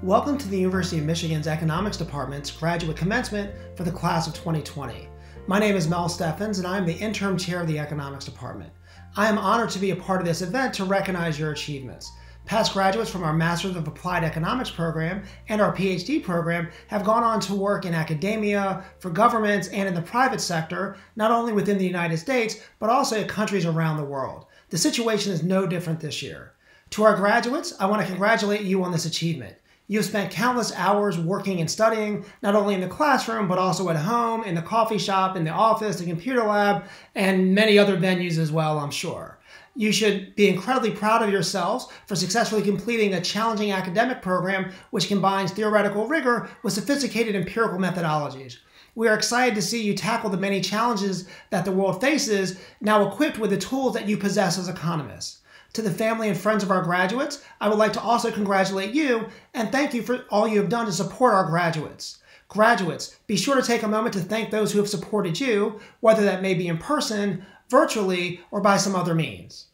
Welcome to the University of Michigan's Economics Department's graduate commencement for the class of 2020. My name is Mel Steffens and I am the interim chair of the Economics Department. I am honored to be a part of this event to recognize your achievements. Past graduates from our Masters of Applied Economics program and our PhD program have gone on to work in academia, for governments, and in the private sector, not only within the United States, but also in countries around the world. The situation is no different this year. To our graduates, I want to congratulate you on this achievement. You have spent countless hours working and studying, not only in the classroom, but also at home, in the coffee shop, in the office, the computer lab, and many other venues as well, I'm sure. You should be incredibly proud of yourselves for successfully completing a challenging academic program which combines theoretical rigor with sophisticated empirical methodologies. We are excited to see you tackle the many challenges that the world faces, now equipped with the tools that you possess as economists. To the family and friends of our graduates, I would like to also congratulate you and thank you for all you have done to support our graduates. Graduates, be sure to take a moment to thank those who have supported you, whether that may be in person, virtually, or by some other means.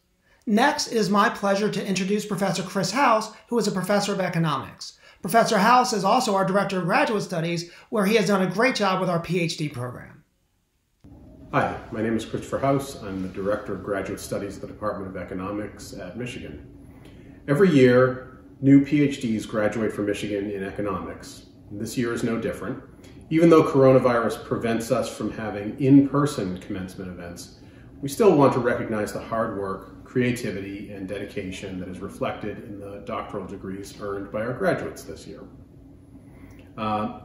Next, it is my pleasure to introduce Professor Chris House, who is a professor of economics. Professor House is also our director of graduate studies, where he has done a great job with our PhD program. Hi, my name is Christopher House. I'm the Director of Graduate Studies at the Department of Economics at Michigan. Every year, new PhDs graduate from Michigan in economics. This year is no different. Even though coronavirus prevents us from having in-person commencement events, we still want to recognize the hard work, creativity, and dedication that is reflected in the doctoral degrees earned by our graduates this year.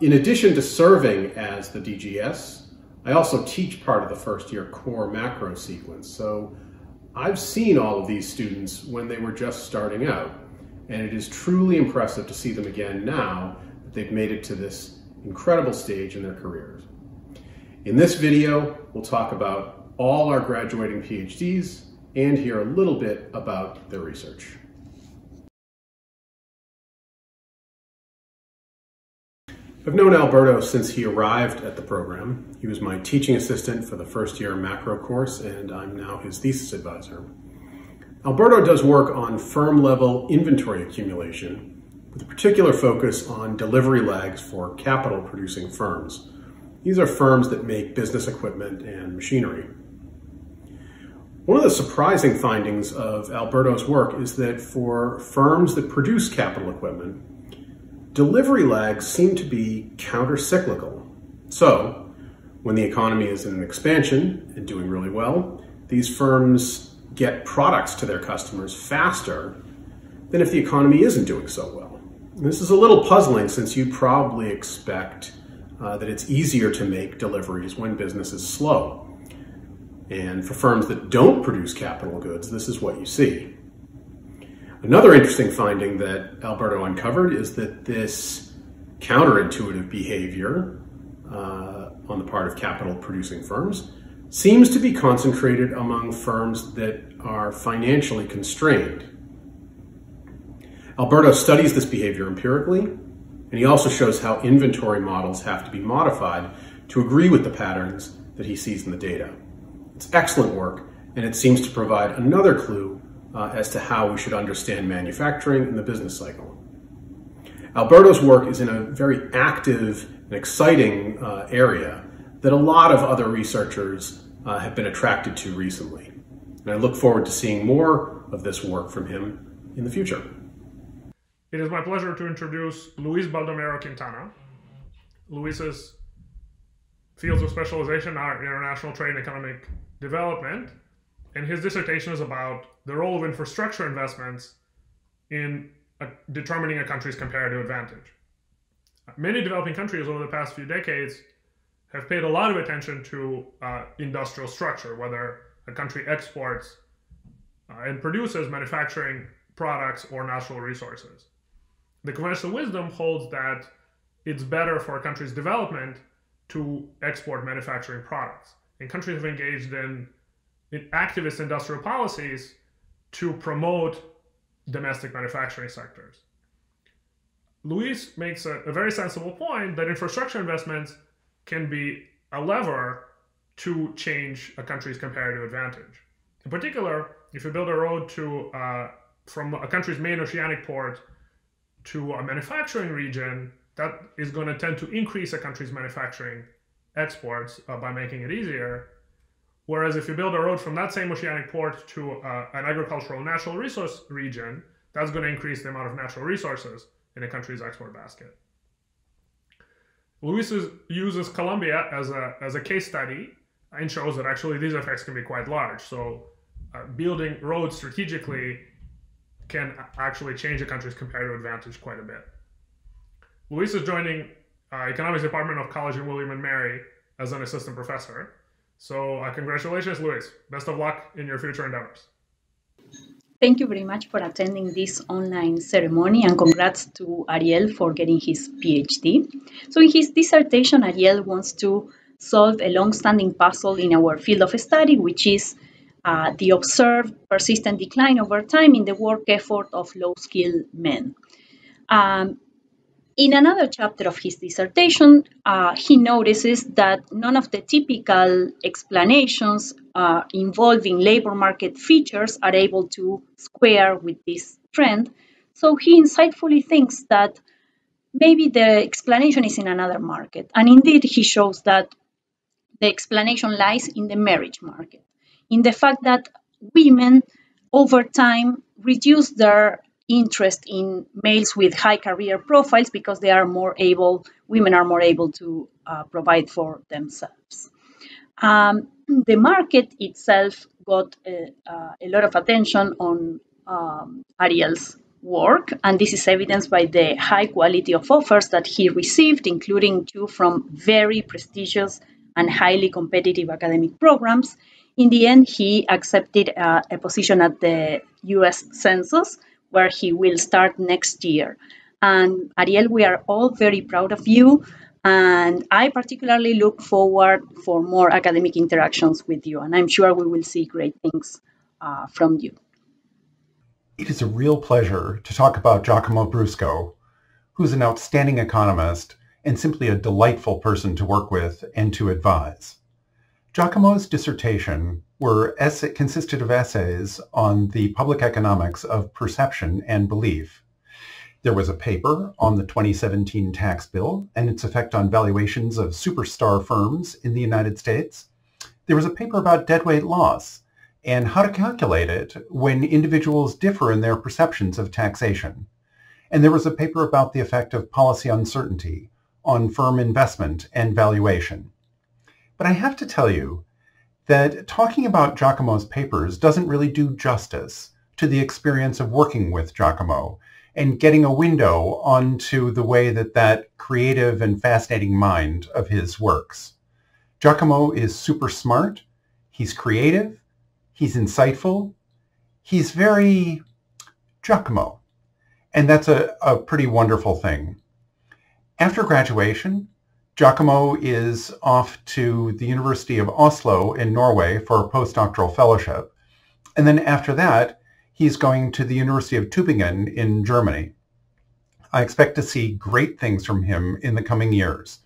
In addition to serving as the DGS, I also teach part of the first year core macro sequence, so I've seen all of these students when they were just starting out, and it is truly impressive to see them again now that they've made it to this incredible stage in their careers. In this video, we'll talk about all our graduating PhDs and hear a little bit about their research. I've known Alberto since he arrived at the program. He was my teaching assistant for the first year macro course, and I'm now his thesis advisor. Alberto does work on firm-level inventory accumulation, with a particular focus on delivery lags for capital-producing firms. These are firms that make business equipment and machinery. One of the surprising findings of Alberto's work is that for firms that produce capital equipment, delivery lags seem to be counter-cyclical. So, when the economy is in an expansion and doing really well, these firms get products to their customers faster than if the economy isn't doing so well. This is a little puzzling since you'd probably expect that it's easier to make deliveries when business is slow. And for firms that don't produce capital goods, this is what you see. Another interesting finding that Alberto uncovered is that this counterintuitive behavior on the part of capital-producing firms seems to be concentrated among firms that are financially constrained. Alberto studies this behavior empirically, and he also shows how inventory models have to be modified to agree with the patterns that he sees in the data. It's excellent work, and it seems to provide another clue as to how we should understand manufacturing in the business cycle. Alberto's work is in a very active and exciting area that a lot of other researchers have been attracted to recently. And I look forward to seeing more of this work from him in the future. It is my pleasure to introduce Luis Baldomero Quintana. Luis's fields of specialization are international trade and economic development, and his dissertation is about the role of infrastructure investments in determining a country's comparative advantage. Many developing countries over the past few decades have paid a lot of attention to industrial structure, whether a country exports and produces manufacturing products or natural resources. The conventional wisdom holds that it's better for a country's development to export manufacturing products. And countries have engaged in activist industrial policies to promote domestic manufacturing sectors. Luis makes a very sensible point that infrastructure investments can be a lever to change a country's comparative advantage. In particular, if you build a road from a country's main oceanic port to a manufacturing region, that is going to tend to increase a country's manufacturing exports by making it easier. Whereas if you build a road from that same oceanic port to an agricultural natural resource region, that's going to increase the amount of natural resources in a country's export basket. Luis uses Colombia as a case study and shows that actually these effects can be quite large. So building roads strategically can actually change a country's comparative advantage quite a bit. Luis is joining economics department of College of William & Mary as an assistant professor. So congratulations, Luis. Best of luck in your future endeavors. Thank you very much for attending this online ceremony, and congrats to Ariel for getting his PhD. So in his dissertation, Ariel wants to solve a long-standing puzzle in our field of study, which is the observed persistent decline over time in the work effort of low-skilled men. In another chapter of his dissertation, he notices that none of the typical explanations involving labor market features are able to square with this trend. So he insightfully thinks that maybe the explanation is in another market. And indeed, he shows that the explanation lies in the marriage market, in the fact that women over time reduce their interest in males with high career profiles because women are more able to provide for themselves. The market itself got a lot of attention on Ariel's work, and this is evidenced by the high quality of offers that he received, including 2 from very prestigious and highly competitive academic programs. In the end, he accepted a position at the US Census, where he will start next year. And Ariel, we are all very proud of you, and I particularly look forward for more academic interactions with you, and I'm sure we will see great things from you. It is a real pleasure to talk about Giacomo Brusco, who's an outstanding economist and simply a delightful person to work with and to advise. Giacomo's dissertation consisted of essays on the public economics of perception and belief. There was a paper on the 2017 tax bill and its effect on valuations of superstar firms in the United States. There was a paper about deadweight loss and how to calculate it when individuals differ in their perceptions of taxation. And there was a paper about the effect of policy uncertainty on firm investment and valuation. But I have to tell you that talking about Giacomo's papers doesn't really do justice to the experience of working with Giacomo and getting a window onto the way that creative and fascinating mind of his works. Giacomo is super smart, he's creative, he's insightful, he's very Giacomo, and that's a pretty wonderful thing. After graduation, Giacomo is off to the University of Oslo in Norway for a postdoctoral fellowship. And then after that, he's going to the University of Tübingen in Germany. I expect to see great things from him in the coming years.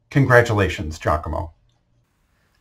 Congratulations, Giacomo.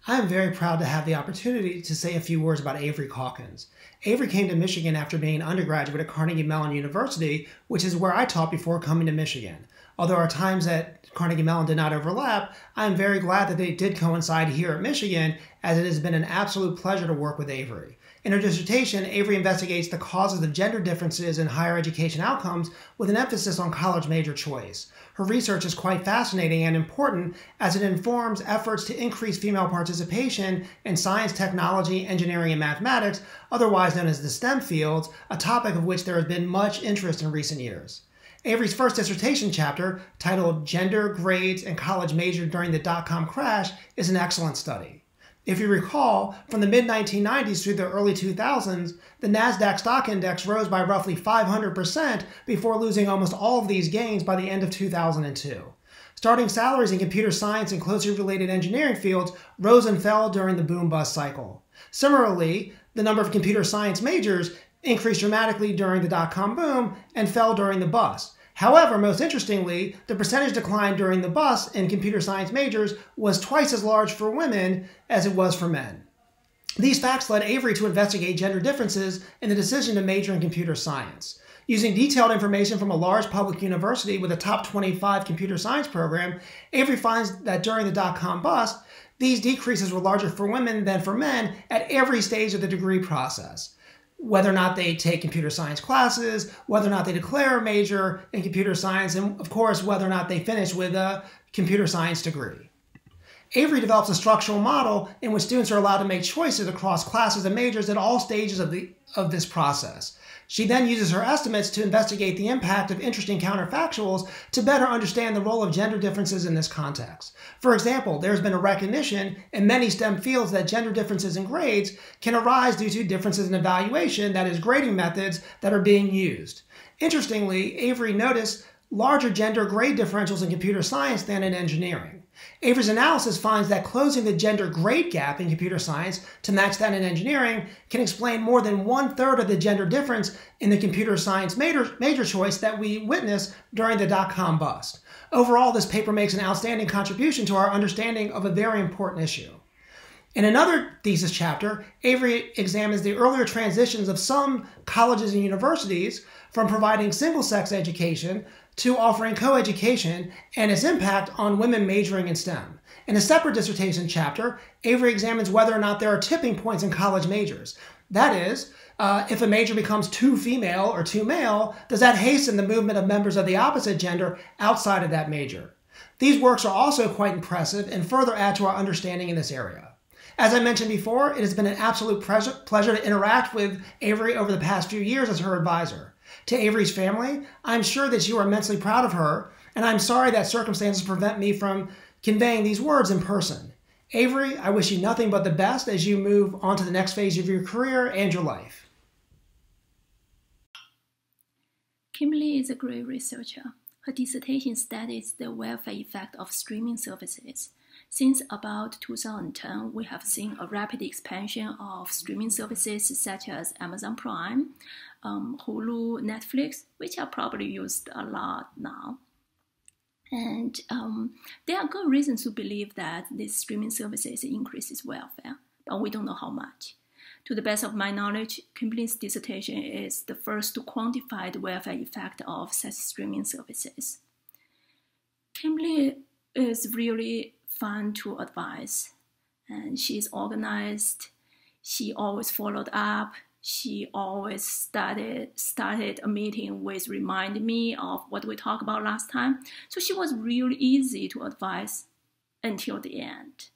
I am very proud to have the opportunity to say a few words about Avery Calkins. Avery came to Michigan after being an undergraduate at Carnegie Mellon University, which is where I taught before coming to Michigan. Although our times at Carnegie Mellon did not overlap, I am very glad that they did coincide here at Michigan, as it has been an absolute pleasure to work with Avery. In her dissertation, Avery investigates the causes of gender differences in higher education outcomes with an emphasis on college major choice. Her research is quite fascinating and important as it informs efforts to increase female participation in science, technology, engineering, and mathematics, otherwise known as the STEM fields, a topic of which there has been much interest in recent years. Avery's first dissertation chapter, titled Gender, Grades, and College Major During the Dot-Com Crash, is an excellent study. If you recall, from the mid-1990s through the early 2000s, the NASDAQ stock index rose by roughly 500% before losing almost all of these gains by the end of 2002. Starting salaries in computer science and closely related engineering fields rose and fell during the boom-bust cycle. Similarly, the number of computer science majors increased dramatically during the dot-com boom and fell during the bust. However, most interestingly, the percentage decline during the bust in computer science majors was twice as large for women as it was for men. These facts led Avery to investigate gender differences in the decision to major in computer science. Using detailed information from a large public university with a top 25 computer science program, Avery finds that during the dot-com bust, these decreases were larger for women than for men at every stage of the degree process. Whether or not they take computer science classes, whether or not they declare a major in computer science, and of course, whether or not they finish with a computer science degree. Avery develops a structural model in which students are allowed to make choices across classes and majors at all stages of this process. She then uses her estimates to investigate the impact of interesting counterfactuals to better understand the role of gender differences in this context. For example, there's been a recognition in many STEM fields that gender differences in grades can arise due to differences in evaluation, that is, grading methods that are being used. Interestingly, Avery noticed larger gender grade differentials in computer science than in engineering. Avery's analysis finds that closing the gender grade gap in computer science to match that in engineering can explain more than 1/3 of the gender difference in the computer science major choice that we witnessed during the dot-com bust. Overall, this paper makes an outstanding contribution to our understanding of a very important issue. In another thesis chapter, Avery examines the earlier transitions of some colleges and universities from providing single-sex education to offering co-education and its impact on women majoring in STEM. In a separate dissertation chapter, Avery examines whether or not there are tipping points in college majors. That is, if a major becomes too female or too male, does that hasten the movement of members of the opposite gender outside of that major? These works are also quite impressive and further add to our understanding in this area. As I mentioned before, it has been an absolute pleasure to interact with Avery over the past few years as her advisor. To Avery's family, I'm sure that you are immensely proud of her, and I'm sorry that circumstances prevent me from conveying these words in person. Avery, I wish you nothing but the best as you move on to the next phase of your career and your life. Kimberly is a great researcher. Her dissertation studies the welfare effect of streaming services. Since about 2010, we have seen a rapid expansion of streaming services such as Amazon Prime, Hulu, Netflix, which are probably used a lot now. And there are good reasons to believe that these streaming services increases welfare, but we don't know how much. To the best of my knowledge, Kimberly's dissertation is the first to quantify the welfare effect of such streaming services. Kimberly is really fun to advise, and she's organized. She always followed up. She always started a meeting with reminding me of what we talked about last time. So she was really easy to advise until the end.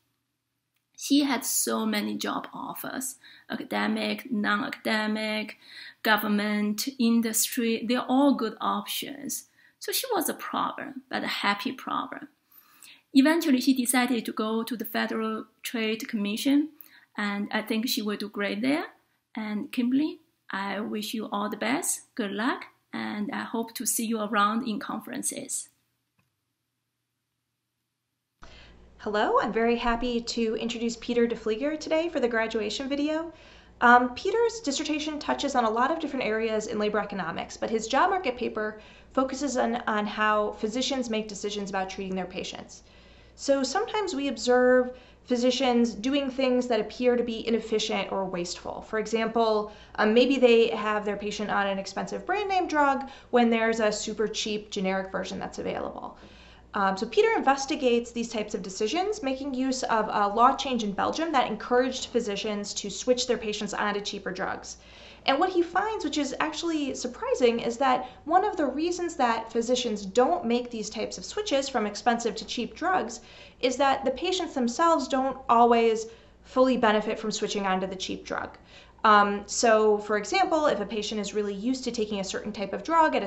She had so many job offers, academic, non-academic, government, industry. They're all good options. So she was a problem, but a happy problem. Eventually, she decided to go to the Federal Trade Commission, and I think she will do great there. And Kimberly, I wish you all the best, good luck, and I hope to see you around in conferences. Hello, I'm very happy to introduce Peter DeFlieger today for the graduation video. Peter's dissertation touches on a lot of different areas in labor economics, but his job market paper focuses on how physicians make decisions about treating their patients. So sometimes we observe physicians doing things that appear to be inefficient or wasteful. For example, maybe they have their patient on an expensive brand name drug when there's a super cheap generic version that's available. So Peter investigates these types of decisions, making use of a law change in Belgium that encouraged physicians to switch their patients onto cheaper drugs. And what he finds, which is actually surprising, is that one of the reasons that physicians don't make these types of switches from expensive to cheap drugs is that the patients themselves don't always fully benefit from switching onto the cheap drug. So for example, if a patient is really used to taking a certain type of drug on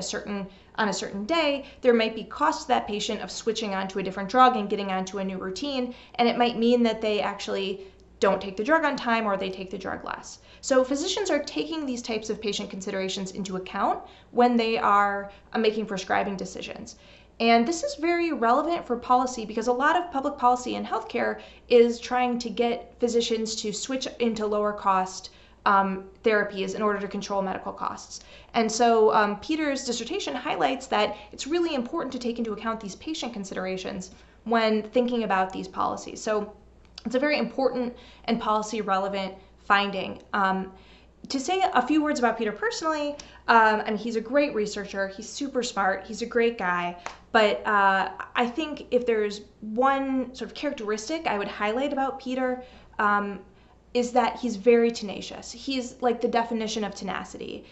a certain day, there might be cost to that patient of switching onto a different drug and getting onto a new routine, and it might mean that they actually don't take the drug on time or they take the drug less. So physicians are taking these types of patient considerations into account when they are making prescribing decisions. And this is very relevant for policy because a lot of public policy in healthcare is trying to get physicians to switch into lower cost therapies in order to control medical costs. And so Peter's dissertation highlights that it's really important to take into account these patient considerations when thinking about these policies. So it's a very important and policy relevant finding. To say a few words about Peter personally, I mean, he's a great researcher. He's super smart. He's a great guy. But I think if there's one sort of characteristic I would highlight about Peter, is that he's very tenacious. He's like the definition of tenacity.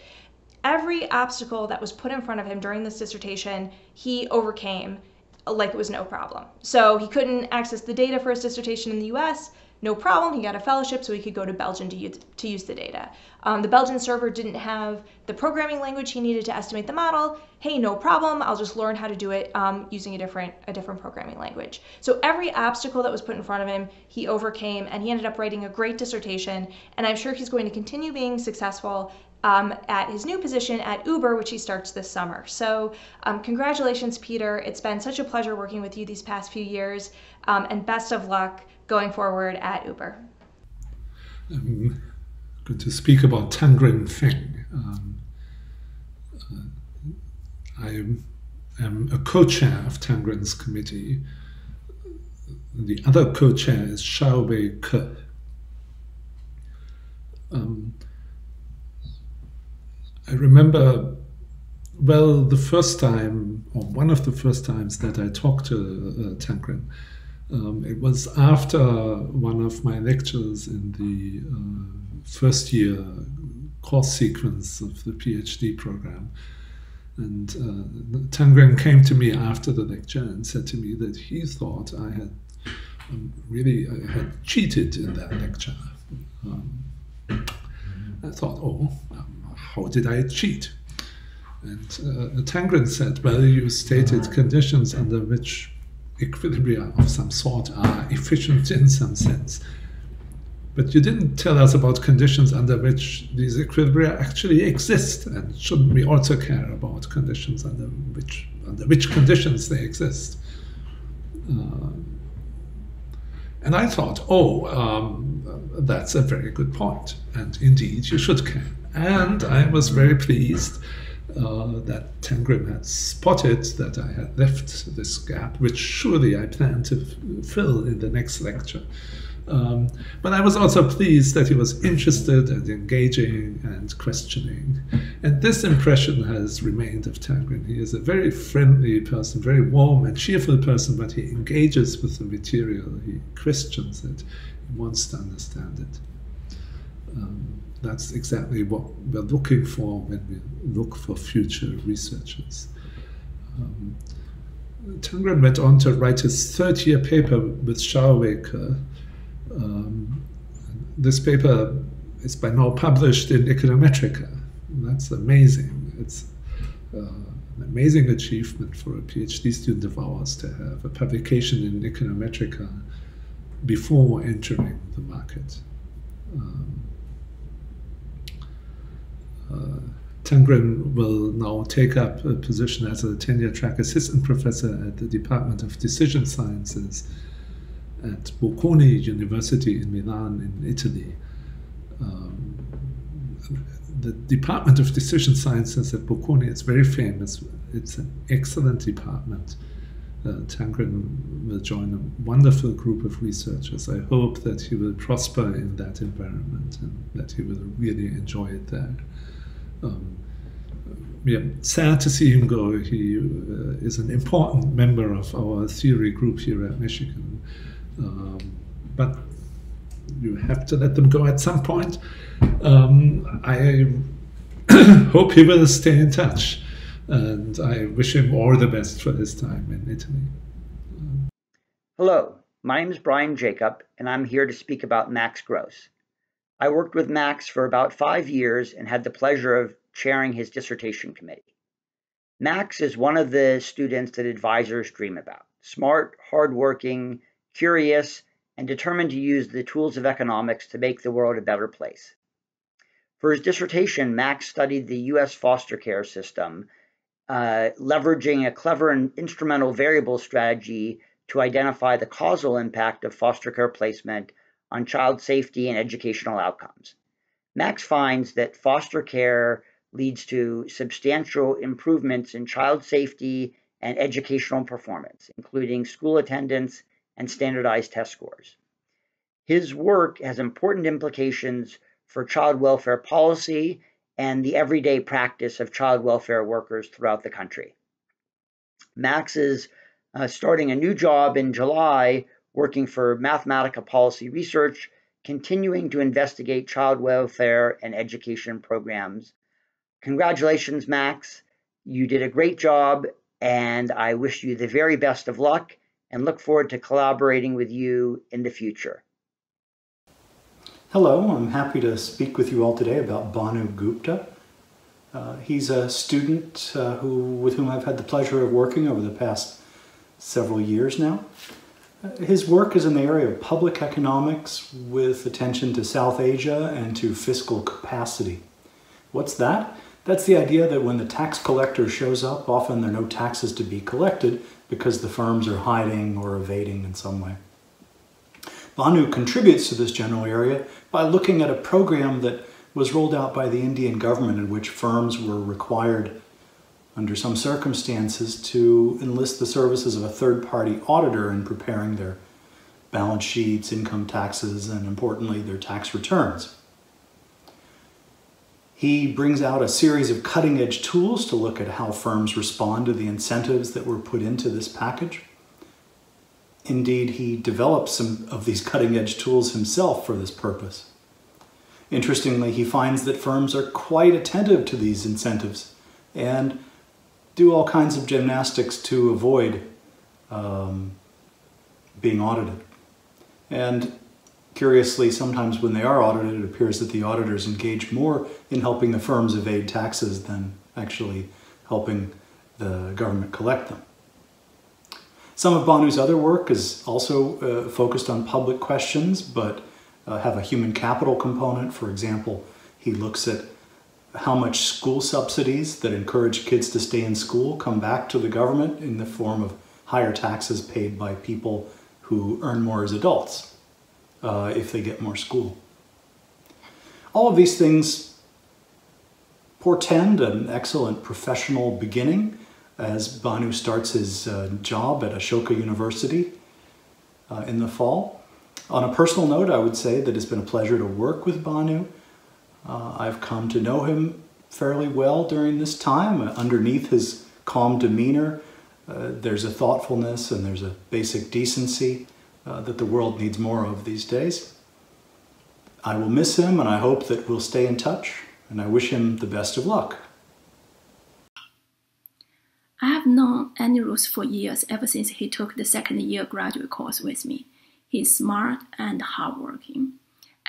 Every obstacle that was put in front of him during this dissertation, he overcame like it was no problem. So he couldn't access the data for his dissertation in the US, no problem. He got a fellowship so he could go to Belgium to use the data. The Belgian server didn't have the programming language he needed to estimate the model. Hey, no problem. I'll just learn how to do it using a different programming language. So every obstacle that was put in front of him, he overcame, and he ended up writing a great dissertation. And I'm sure he's going to continue being successful at his new position at Uber, which he starts this summer. So congratulations, Peter. It's been such a pleasure working with you these past few years, and best of luck going forward at Uber. I'm going to speak about Tangren Feng. I am a co-chair of Tangren's committee. The other co-chair is Xiaowei Ke. I remember, well, the first time, or one of the first times that I talked to Tangren, it was after one of my lectures in the first year course sequence of the PhD program. And Tangren came to me after the lecture and said to me that he thought I had I had cheated in that lecture. I thought, how did I cheat? And Tangren said, well, you stated conditions under which equilibria of some sort are efficient in some sense. But you didn't tell us about conditions under which these equilibria actually exist, and shouldn't we also care about conditions under which conditions they exist? And I thought, that's a very good point, and indeed you should care. And I was very pleased that Tangren had spotted that I had left this gap, which surely I plan to fill in the next lecture. But I was also pleased that he was interested and engaging and questioning. And this impression has remained of Tangren. He is a very friendly person, very warm and cheerful person, but he engages with the material, he questions it, he wants to understand it. That's exactly what we're looking for when we look for future researchers. Tangren went on to write his third-year paper with Xiaowei Ke. This paper is by now published in Econometrica. That's amazing. It's an amazing achievement for a PhD student of ours to have a publication in Econometrica before entering the market. Tangren will now take up a position as a tenure-track assistant professor at the Department of Decision Sciences at Bocconi University in Milan in Italy. The Department of Decision Sciences at Bocconi is very famous. It's an excellent department. Tangren will join a wonderful group of researchers. I hope that he will prosper in that environment and that he will really enjoy it there. We are sad to see him go. He is an important member of our theory group here at Michigan. But you have to let them go at some point. I hope he will stay in touch, and I wish him all the best for his time in Italy. Hello, my name is Brian Jacob, and I'm here to speak about Max Gross. I worked with Max for about 5 years and had the pleasure of chairing his dissertation committee. Max is one of the students that advisors dream about. Smart, hardworking, curious, and determined to use the tools of economics to make the world a better place. For his dissertation, Max studied the U.S. foster care system, leveraging a clever and instrumental variable strategy to identify the causal impact of foster care placement on child safety and educational outcomes. Max finds that foster care leads to substantial improvements in child safety and educational performance, including school attendance and standardized test scores. His work has important implications for child welfare policy and the everyday practice of child welfare workers throughout the country. Max is starting a new job in July, working for Mathematica Policy Research, continuing to investigate child welfare and education programs. Congratulations, Max. You did a great job, and I wish you the very best of luck and look forward to collaborating with you in the future. Hello, I'm happy to speak with you all today about Bhanu Gupta. He's a student with whom I've had the pleasure of working over the past several years now. His work is in the area of public economics with attention to South Asia and to fiscal capacity. What's that? That's the idea that when the tax collector shows up, often there are no taxes to be collected because the firms are hiding or evading in some way. Bhanu contributes to this general area by looking at a program that was rolled out by the Indian government in which firms were required under some circumstances to enlist the services of a third-party auditor in preparing their balance sheets, income taxes, and importantly, their tax returns. He brings out a series of cutting-edge tools to look at how firms respond to the incentives that were put into this package. Indeed, he developed some of these cutting-edge tools himself for this purpose. Interestingly, he finds that firms are quite attentive to these incentives and do all kinds of gymnastics to avoid being audited. And curiously, sometimes when they are audited, it appears that the auditors engage more in helping the firms evade taxes than actually helping the government collect them. Some of Bhanu's other work is also focused on public questions, but have a human capital component. For example, he looks at how much school subsidies that encourage kids to stay in school come back to the government in the form of higher taxes paid by people who earn more as adults if they get more school. All of these things portend an excellent professional beginning as Bhanu starts his job at Ashoka University in the fall. On a personal note, I would say that it's been a pleasure to work with Bhanu. I've come to know him fairly well during this time. Underneath his calm demeanor, there's a thoughtfulness and there's a basic decency that the world needs more of these days. I will miss him, and I hope that we'll stay in touch, and I wish him the best of luck. I have known Anirudh for years, ever since he took the second-year graduate course with me. He's smart and hardworking.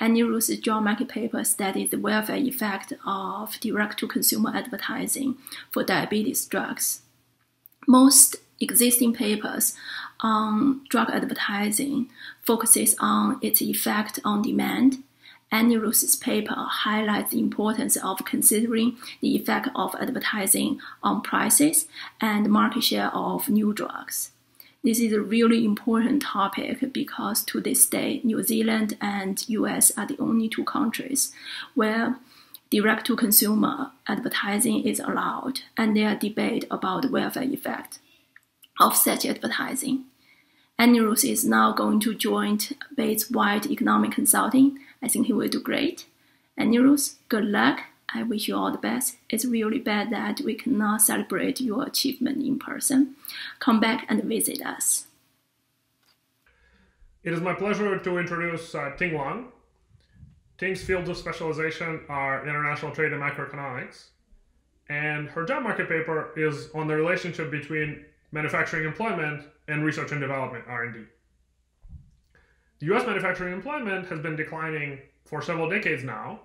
Anirudh's job market paper studied the welfare effect of direct-to-consumer advertising for diabetes drugs. Most existing papers on drug advertising focuses on its effect on demand. Anirudh's paper highlights the importance of considering the effect of advertising on prices and market share of new drugs. This is a really important topic because to this day, New Zealand and US are the only two countries where direct-to-consumer advertising is allowed, and there are debates about the welfare effect of such advertising. Anirudh is now going to join Bates White Economic Consulting. I think he will do great. Anirudh, good luck. I wish you all the best. It's really bad that we cannot celebrate your achievement in person. Come back and visit us. It is my pleasure to introduce Ting Wang. Ting's fields of specialization are international trade and macroeconomics, and her job market paper is on the relationship between manufacturing employment and research and development, R&D. The US manufacturing employment has been declining for several decades now,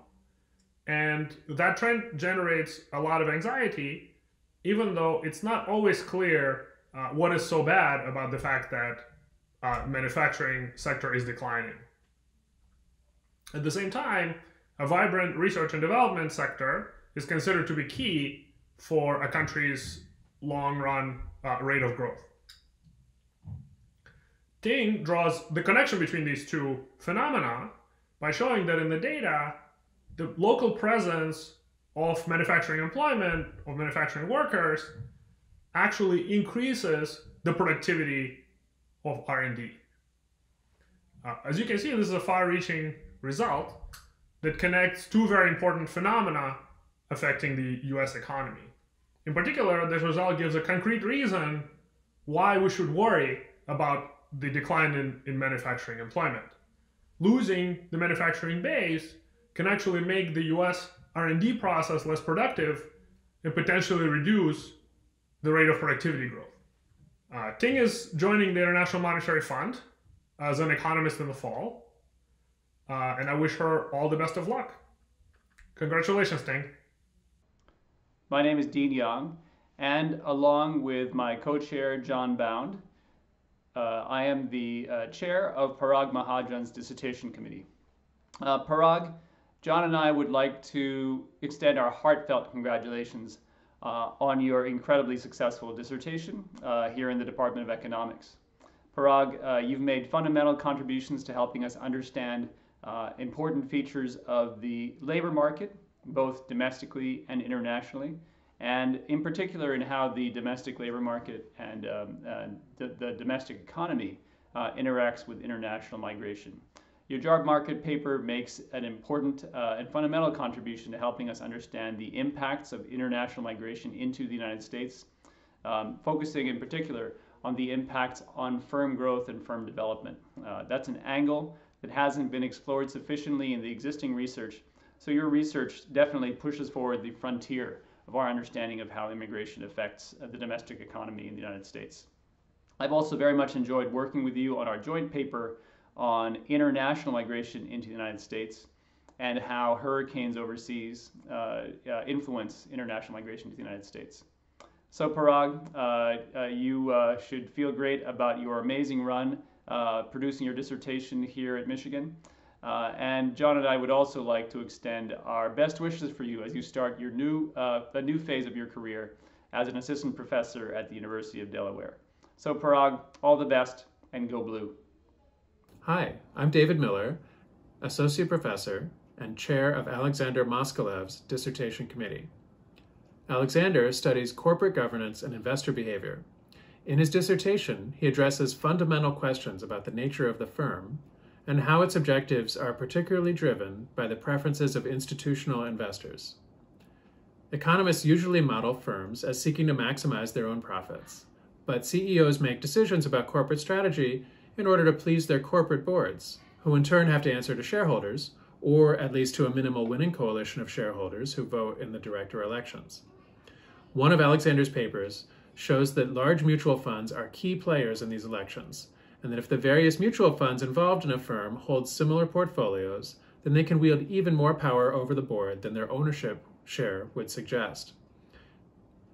and that trend generates a lot of anxiety, even though it's not always clear what is so bad about the fact that manufacturing sector is declining. At the same time, a vibrant research and development sector is considered to be key for a country's long-run rate of growth. Ting draws the connection between these two phenomena by showing that in the data, the local presence of manufacturing employment, of manufacturing workers, actually increases the productivity of R&D. As you can see, this is a far-reaching result. that connects two very important phenomena affecting the US economy. In particular, this result gives a concrete reason why we should worry about the decline in manufacturing employment. Losing the manufacturing base can actually make the US R&D process less productive and potentially reduce the rate of productivity growth. Ting is joining the International Monetary Fund as an economist in the fall, and I wish her all the best of luck. Congratulations, Ting. My name is Dean Young, and along with my co-chair, John Bound, I am the chair of Parag Mahajan's dissertation committee. Parag, John and I would like to extend our heartfelt congratulations on your incredibly successful dissertation here in the Department of Economics. Parag, you've made fundamental contributions to helping us understand important features of the labor market, both domestically and internationally, and in particular in how the domestic labor market and the domestic economy interacts with international migration. Your job market paper makes an important and fundamental contribution to helping us understand the impacts of international migration into the United States, focusing in particular on the impacts on firm growth and firm development. That's an angle that hasn't been explored sufficiently in the existing research, so your research definitely pushes forward the frontier of our understanding of how immigration affects the domestic economy in the United States. I've also very much enjoyed working with you on our joint paper on international migration into the United States and how hurricanes overseas influence international migration to the United States. So Parag, you should feel great about your amazing run producing your dissertation here at Michigan. And John and I would also like to extend our best wishes for you as you start your a new phase of your career as an assistant professor at the University of Delaware. So Parag, all the best, and go blue. Hi, I'm David Miller, Associate Professor and Chair of Alexander Moskalev's Dissertation Committee. Alexander studies corporate governance and investor behavior. In his dissertation, he addresses fundamental questions about the nature of the firm and how its objectives are particularly driven by the preferences of institutional investors. Economists usually model firms as seeking to maximize their own profits, but CEOs make decisions about corporate strategy in order to please their corporate boards, who in turn have to answer to shareholders, or at least to a minimal winning coalition of shareholders who vote in the director elections. One of Alexander's papers shows that large mutual funds are key players in these elections, and that if the various mutual funds involved in a firm hold similar portfolios, then they can wield even more power over the board than their ownership share would suggest.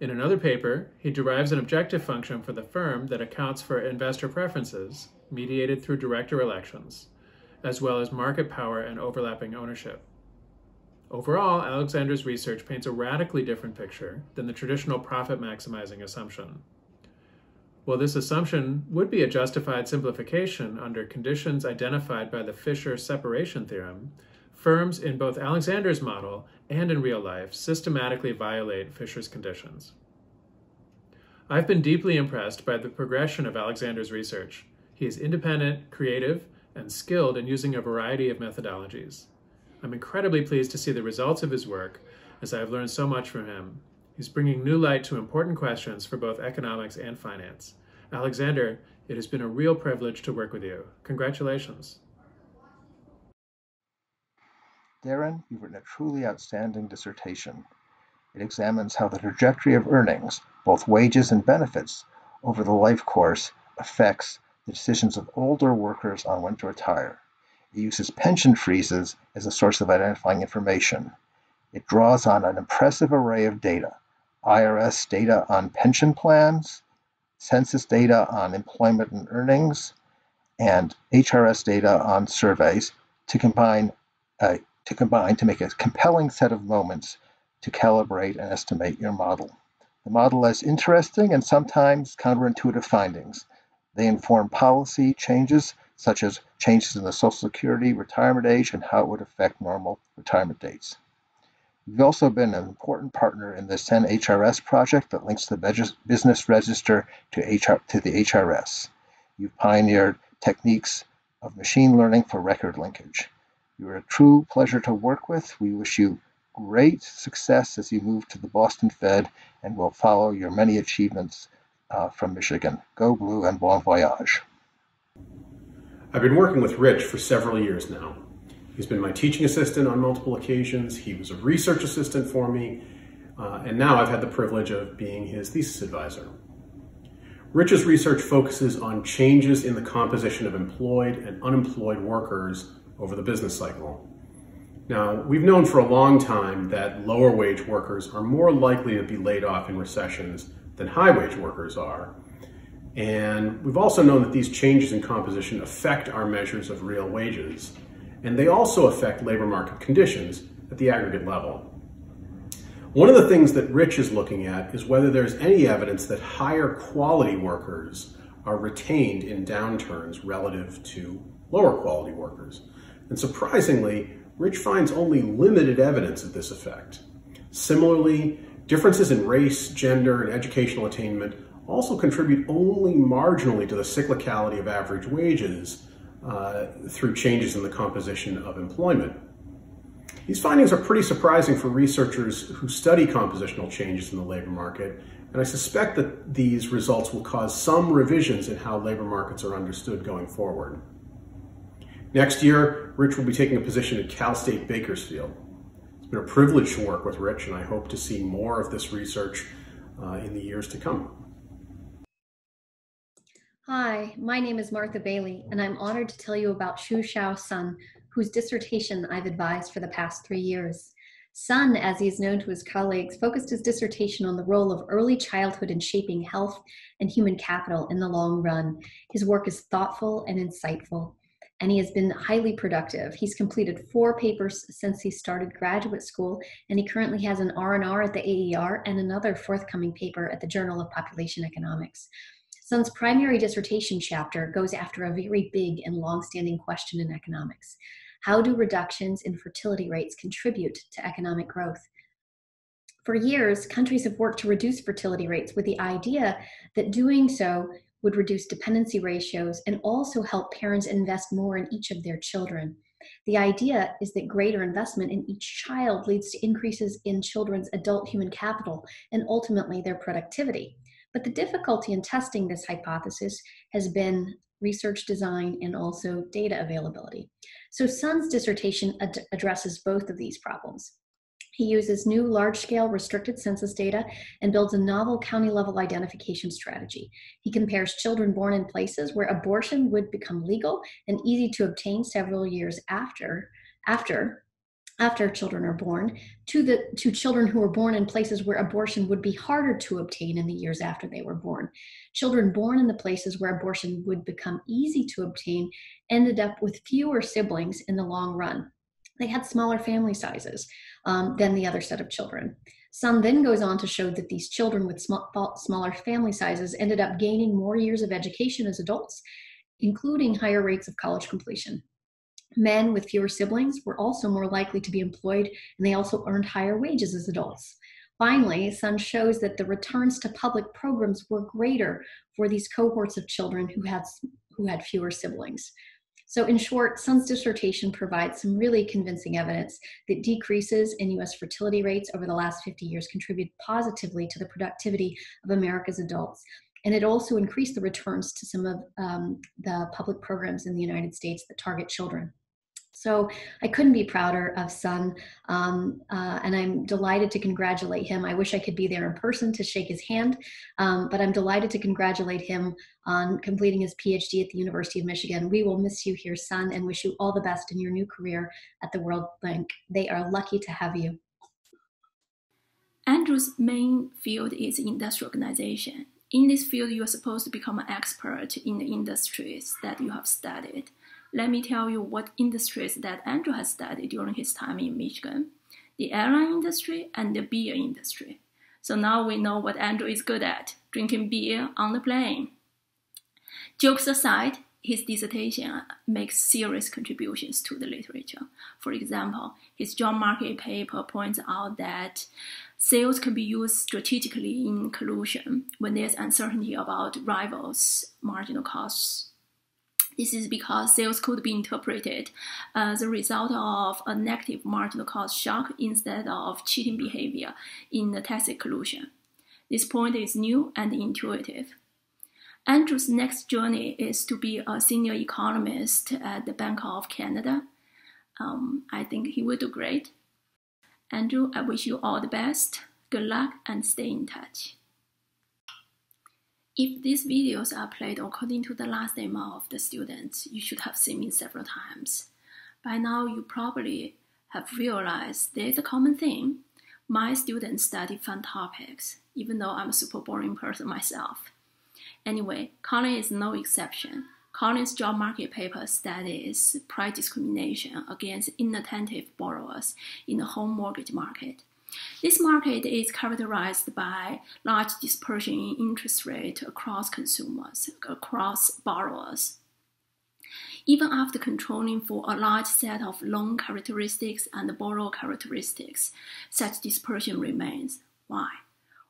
In another paper, he derives an objective function for the firm that accounts for investor preferences, mediated through director elections, as well as market power and overlapping ownership. Overall, Alexander's research paints a radically different picture than the traditional profit-maximizing assumption. While this assumption would be a justified simplification under conditions identified by the Fisher separation theorem, firms in both Alexander's model and in real life systematically violate Fisher's conditions. I've been deeply impressed by the progression of Alexander's research. He is independent, creative, and skilled in using a variety of methodologies. I'm incredibly pleased to see the results of his work, as I have learned so much from him. He's bringing new light to important questions for both economics and finance. Alexander, it has been a real privilege to work with you. Congratulations. Darren, you've written a truly outstanding dissertation. It examines how the trajectory of earnings, both wages and benefits, over the life course affects the decisions of older workers on when to retire. It uses pension freezes as a source of identifying information. It draws on an impressive array of data: IRS data on pension plans, census data on employment and earnings, and HRS data on surveys to combine to make a compelling set of moments to calibrate and estimate your model. The model has interesting and sometimes counterintuitive findings. They inform policy changes, such as changes in the Social Security retirement age and how it would affect normal retirement dates. You've also been an important partner in the Send HRS project that links the business register to the HRS. You've pioneered techniques of machine learning for record linkage. You are a true pleasure to work with. We wish you great success as you move to the Boston Fed, and will follow your many achievements from Michigan. Go Blue and bon voyage. I've been working with Rich for several years now. He's been my teaching assistant on multiple occasions. He was a research assistant for me, and now I've had the privilege of being his thesis advisor. Rich's research focuses on changes in the composition of employed and unemployed workers over the business cycle. Now, we've known for a long time that lower wage workers are more likely to be laid off in recessions than high wage workers are. And we've also known that these changes in composition affect our measures of real wages. And they also affect labor market conditions at the aggregate level. One of the things that Rich is looking at is whether there's any evidence that higher quality workers are retained in downturns relative to lower quality workers. And surprisingly, Rich finds only limited evidence of this effect. Similarly, differences in race, gender, and educational attainment also contribute only marginally to the cyclicality of average wages through changes in the composition of employment. These findings are pretty surprising for researchers who study compositional changes in the labor market, and I suspect that these results will cause some revisions in how labor markets are understood going forward. Next year, Rich will be taking a position at Cal State Bakersfield. It's been a privilege to work with Rich, and I hope to see more of this research in the years to come. Hi, my name is Martha Bailey, and I'm honored to tell you about Shuxiao Sun, whose dissertation I've advised for the past 3 years. Sun, as he is known to his colleagues, focused his dissertation on the role of early childhood in shaping health and human capital in the long run. His work is thoughtful and insightful, and he has been highly productive. He's completed 4 papers since he started graduate school, and he currently has an R&R at the AER and another forthcoming paper at the Journal of Population Economics. Sun's primary dissertation chapter goes after a very big and long-standing question in economics. How do reductions in fertility rates contribute to economic growth? For years, countries have worked to reduce fertility rates with the idea that doing so would reduce dependency ratios and also help parents invest more in each of their children. The idea is that greater investment in each child leads to increases in children's adult human capital and ultimately their productivity. But the difficulty in testing this hypothesis has been research design and also data availability. So Sun's dissertation addresses both of these problems. He uses new large-scale restricted census data and builds a novel county-level identification strategy. He compares children born in places where abortion would become legal and easy to obtain several years after children are born to children who were born in places where abortion would be harder to obtain in the years after they were born. Children born in the places where abortion would become easy to obtain ended up with fewer siblings in the long run. They had smaller family sizes than the other set of children. Sun then goes on to show that these children with smaller family sizes ended up gaining more years of education as adults, including higher rates of college completion. Men with fewer siblings were also more likely to be employed, and they also earned higher wages as adults. Finally, Sun shows that the returns to public programs were greater for these cohorts of children who had fewer siblings. So in short, Sun's dissertation provides some really convincing evidence that decreases in US fertility rates over the last 50 years contribute positively to the productivity of America's adults. And it also increased the returns to some of the public programs in the United States that target children. So I couldn't be prouder of Sun, and I'm delighted to congratulate him. I wish I could be there in person to shake his hand, but I'm delighted to congratulate him on completing his PhD at the University of Michigan. We will miss you here, Sun, and wish you all the best in your new career at the World Bank. They are lucky to have you. Andrew's main field is industrial organization. In this field, you are supposed to become an expert in the industries that you have studied. Let me tell you what industries that Andrew has studied during his time in Michigan: the airline industry and the beer industry. So now we know what Andrew is good at: drinking beer on the plane. Jokes aside, his dissertation makes serious contributions to the literature. For example, his job market paper points out that sales can be used strategically in collusion when there's uncertainty about rivals' marginal costs. This is because sales could be interpreted as a result of a negative marginal cost shock instead of cheating behavior in the tacit collusion. This point is new and intuitive. Andrew's next journey is to be a senior economist at the Bank of Canada. I think he will do great. Andrew, I wish you all the best. Good luck and stay in touch. If these videos are played according to the last name of the students, you should have seen me several times. By now, you probably have realized there's a common theme. My students study fun topics, even though I'm a super boring person myself. Anyway, Colin is no exception. Colin's job market paper studies price discrimination against inattentive borrowers in the home mortgage market. This market is characterized by large dispersion in interest rate across consumers, across borrowers. Even after controlling for a large set of loan characteristics and borrower characteristics, such dispersion remains. Why?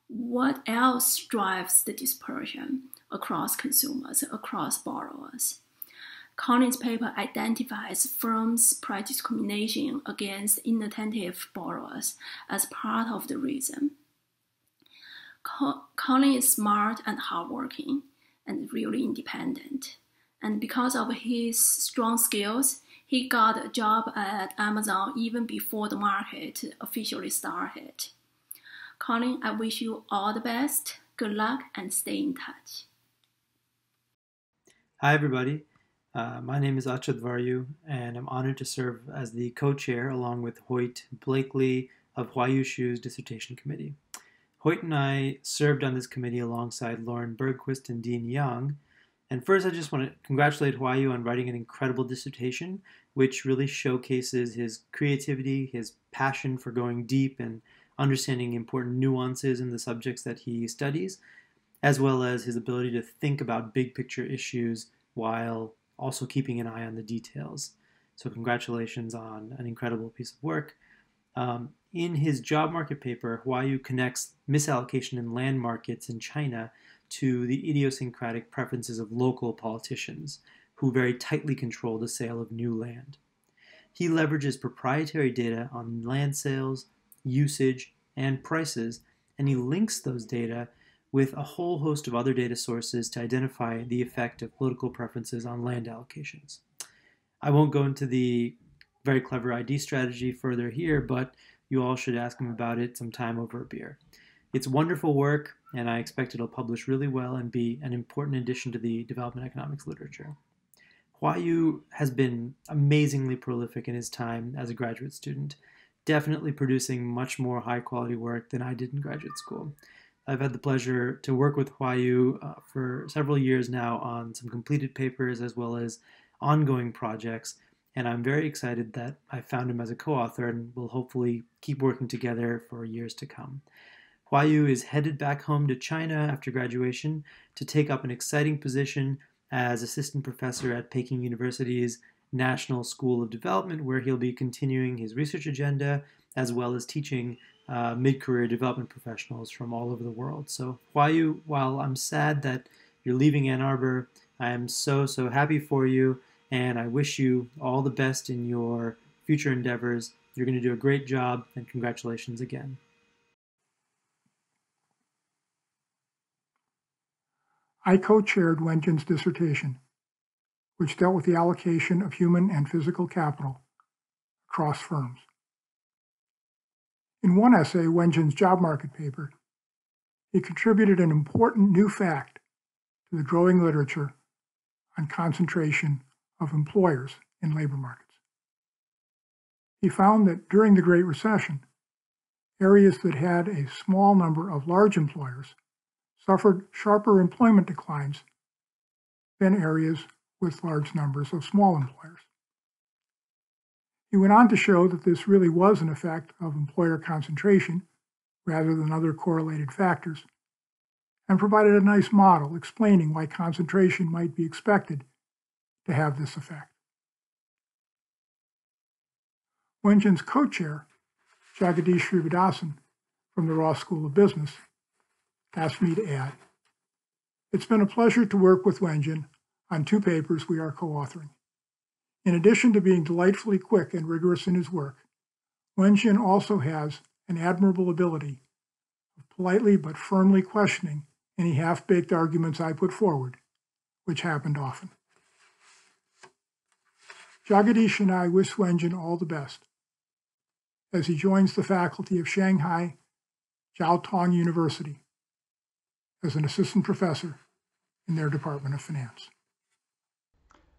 What else drives the dispersion across consumers, across borrowers? Colin's paper identifies firms' price discrimination against inattentive borrowers as part of the reason. Colin is smart and hardworking and really independent. And because of his strong skills, he got a job at Amazon even before the market officially started. Colin, I wish you all the best. Good luck and stay in touch. Hi, everybody. My name is Achad Varyu, and I'm honored to serve as the co-chair along with Hoyt Blakely of Huayu Shu's dissertation committee. Hoyt and I served on this committee alongside Lauren Bergquist and Dean Young. And first, I just want to congratulate Huayu on writing an incredible dissertation, which really showcases his creativity, his passion for going deep and understanding important nuances in the subjects that he studies, as well as his ability to think about big picture issues while also keeping an eye on the details. So congratulations on an incredible piece of work. In his job market paper, Huayu connects misallocation in land markets in China to the idiosyncratic preferences of local politicians, who very tightly control the sale of new land. He leverages proprietary data on land sales, usage, and prices, and he links those data with a whole host of other data sources to identify the effect of political preferences on land allocations. I won't go into the very clever ID strategy further here, but you all should ask him about it sometime over a beer. It's wonderful work, and I expect it'll publish really well and be an important addition to the development economics literature. Huayu has been amazingly prolific in his time as a graduate student, definitely producing much more high-quality work than I did in graduate school. I've had the pleasure to work with Huayu for several years now on some completed papers as well as ongoing projects, and I'm very excited that I found him as a co-author and will hopefully keep working together for years to come. Huayu is headed back home to China after graduation to take up an exciting position as assistant professor at Peking University's National School of Development, where he'll be continuing his research agenda as well as teaching mid-career development professionals from all over the world. So Huayu, while I'm sad that you're leaving Ann Arbor, I am so happy for you, and I wish you all the best in your future endeavors. You're going to do a great job, and congratulations again. I co-chaired Wenjin's dissertation, which dealt with the allocation of human and physical capital across firms. In one essay, Wenjin's job market paper, he contributed an important new fact to the growing literature on concentration of employers in labor markets. He found that during the Great Recession, areas that had a small number of large employers suffered sharper employment declines than areas with large numbers of small employers. He went on to show that this really was an effect of employer concentration rather than other correlated factors, and provided a nice model explaining why concentration might be expected to have this effect. Wenjin's co-chair, Jagadish Srivadasan from the Ross School of Business, asked me to add, "It's been a pleasure to work with Wenjin on 2 papers we are co-authoring. In addition to being delightfully quick and rigorous in his work, Wenjin also has an admirable ability of politely but firmly questioning any half-baked arguments I put forward, which happened often. Jagadish and I wish Wenjin all the best as he joins the faculty of Shanghai Jiao Tong University as an assistant professor in their Department of Finance.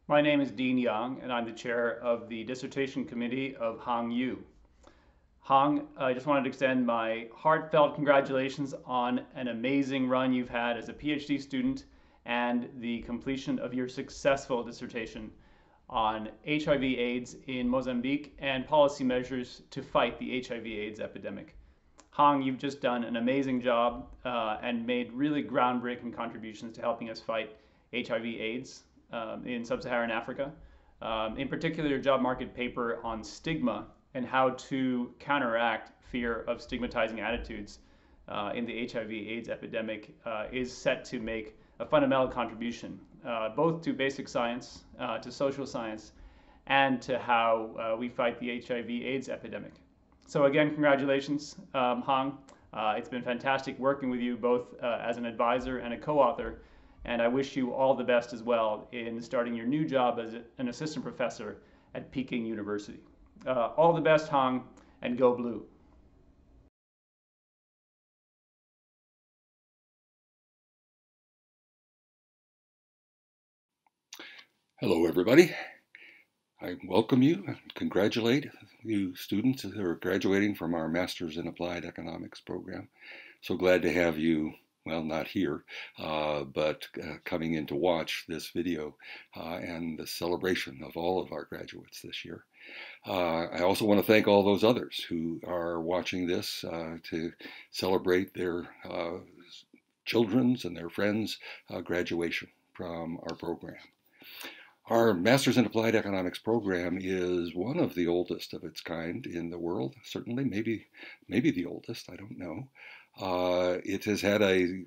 My name is Dean Yang, and I'm the chair of the dissertation committee of Hong Yu. Hong, I just wanted to extend my heartfelt congratulations on an amazing run you've had as a PhD student and the completion of your successful dissertation on HIV/AIDS in Mozambique and policy measures to fight the HIV/AIDS epidemic. Hong, you've just done an amazing job and made really groundbreaking contributions to helping us fight HIV/AIDS in sub-Saharan Africa. In particular, your job market paper on stigma and how to counteract fear of stigmatizing attitudes in the HIV/AIDS epidemic is set to make a fundamental contribution, both to basic science, to social science, and to how we fight the HIV/AIDS epidemic. So again, congratulations, Hong. It's been fantastic working with you both as an advisor and a co-author, and I wish you all the best as well in starting your new job as an assistant professor at Peking University. All the best, Hong, and go blue. Hello, everybody. I welcome you and congratulate you students who are graduating from our Masters in Applied Economics program. So glad to have you, well, not here, but coming in to watch this video and the celebration of all of our graduates this year. I also want to thank all those others who are watching this to celebrate their children's and their friends' graduation from our program. Our Masters in Applied Economics program is one of the oldest of its kind in the world, certainly, maybe the oldest, I don't know. It has had a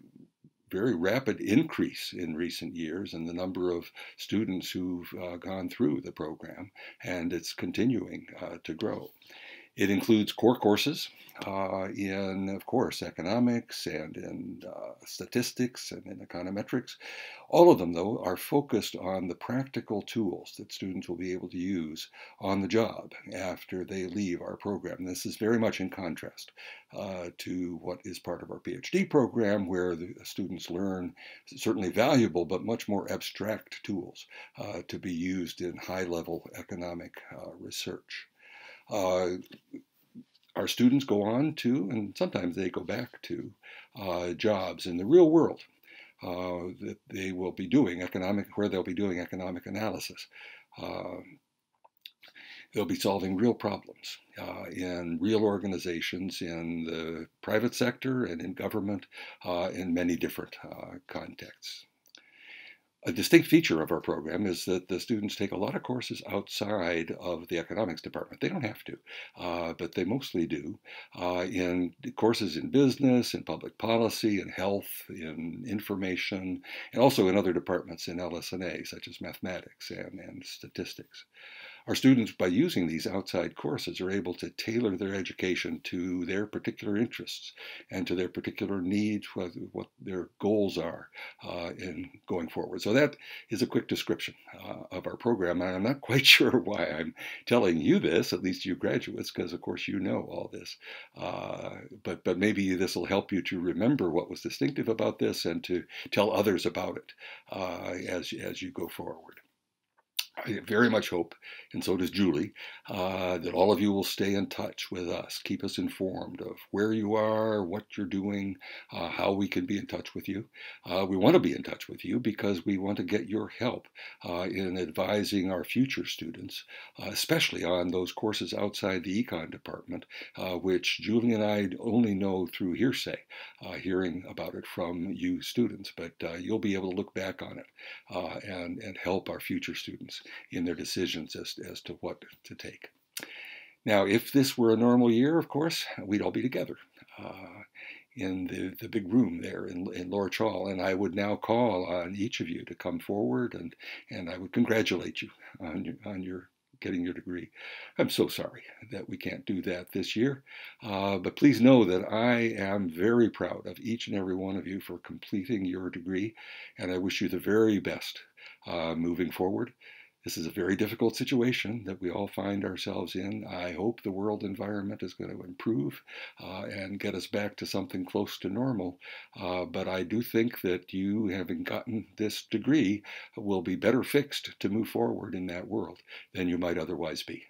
very rapid increase in recent years in the number of students who've gone through the program, and it's continuing to grow. It includes core courses in, of course, economics and in statistics and in econometrics. All of them, though, are focused on the practical tools that students will be able to use on the job after they leave our program. This is very much in contrast to what is part of our PhD program, where the students learn certainly valuable but much more abstract tools to be used in high-level economic research. Our students go on to, and sometimes they go back to, jobs in the real world that they will be doing where they'll be doing economic analysis. They'll be solving real problems in real organizations, in the private sector and in government, in many different contexts. A distinct feature of our program is that the students take a lot of courses outside of the economics department. They don't have to, but they mostly do, in courses in business, in public policy, in health, in information, and also in other departments in LS&A, such as mathematics and statistics. Our students, by using these outside courses, are able to tailor their education to their particular interests and to their particular needs, what their goals are in going forward. So that is a quick description of our program. And I'm not quite sure why I'm telling you this, at least you graduates, because of course you know all this. But maybe this will help you to remember what was distinctive about this and to tell others about it as you go forward. I very much hope, and so does Julie, that all of you will stay in touch with us. Keep us informed of where you are, what you're doing, how we can be in touch with you. We want to be in touch with you because we want to get your help in advising our future students, especially on those courses outside the econ department, which Julie and I only know through hearsay, hearing about it from you students. But you'll be able to look back on it and help our future students in their decisions as to what to take. Now, if this were a normal year, of course, we'd all be together in the big room there in Lorch Hall. And I would now call on each of you to come forward, and I would congratulate you on your getting your degree. I'm so sorry that we can't do that this year, but please know that I am very proud of each and every one of you for completing your degree, and I wish you the very best moving forward. This is a very difficult situation that we all find ourselves in. I hope the world environment is going to improve and get us back to something close to normal. But I do think that you, having gotten this degree, will be better fixed to move forward in that world than you might otherwise be.